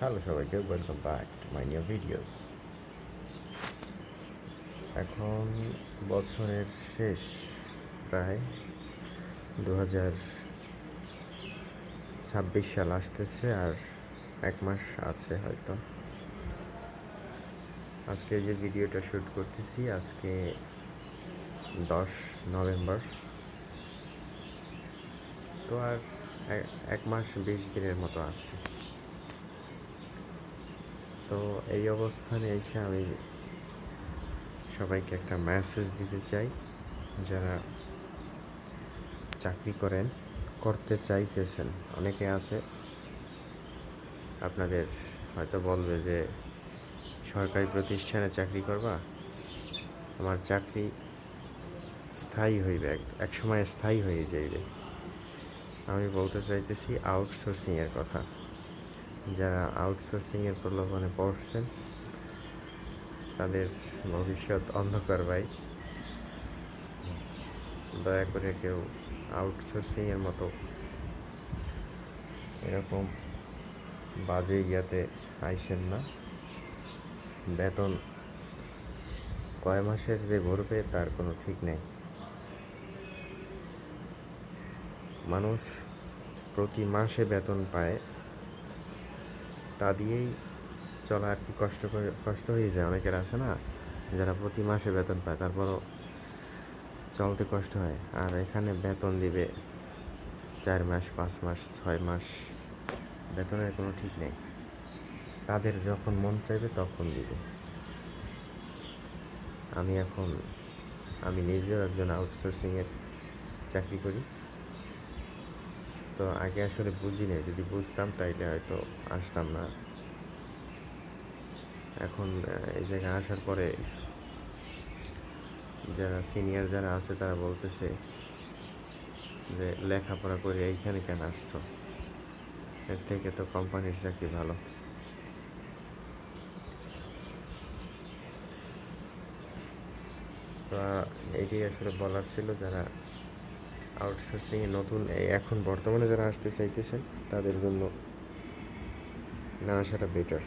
Hello সবাইকে, welcome back to my new videos. এখন বছরের শেষ, প্রায় 2026 সাল আসতেছে, আর 1 মাস আছে হয়তো। আজকে যে ভিডিওটা শ্যুট করতেছি, আজকে 10 নভেম্বর। তো আর 1 মাস 20 দিনের মতো আছে। তো এই অবস্থানে এসে আমি সবাইকে একটা মেসেজ দিতে চাই, যারা চাকরি করতে চাইতেছেন। অনেকে আছে, আপনাদের হয়তো বলবে যে সরকারি প্রতিষ্ঠানে চাকরি করবা, আমার চাকরি স্থায়ী হইবে, এক সময় স্থায়ী হয়ে যাইবে। আমি বলতে চাইতেছি আউটসোর্সিংয়ের কথা। যারা আউটসোর্সিংয়ের প্রলোভনে পড়ছেন, তাদের ভবিষ্যৎ অন্ধকার ভাই। দয়া করে কেউ আউটসোর্সিংয়ের মতো এরকম বাজে ইয়াতে আইসেন না। বেতন কয় মাসের যে ঘুরবে তার কোনো ঠিক নেই। মানুষ প্রতি মাসে বেতন পায়, তা দিয়েই চলা আর কি কষ্ট হয়ে যায়। অনেকের আছে না, যারা প্রতি মাসে বেতন পায় তারপরও চলতে কষ্ট হয়। আর এখানে বেতন দিবে 4 মাস, 5 মাস, 6 মাস, বেতনের কোনো ঠিক নেই। তাদের যখন মন চাইবে তখন দিবে। আমি নিজেও একজন আউটসোর্সিংয়ের চাকরি করি। তো আগে আসলে বুঝি নাই, যদি বুঝতাম তাইলে হয়তো আসতাম না। এখন এই জায়গায় আসার পরে যারা সিনিয়র যারা আছে তারা বলতেছে যে লেখাপড়া করে এইখানে কেন আসছো, এর থেকে তো কোম্পানির চাকরি ভালো। তো এইটাই আসলে বলার ছিল, যারা আউটসোর্সিংয়ে নতুন এখন বর্তমানে যারা আসতে চাইতেছেন, তাদের জন্য না আসাটা বেটার।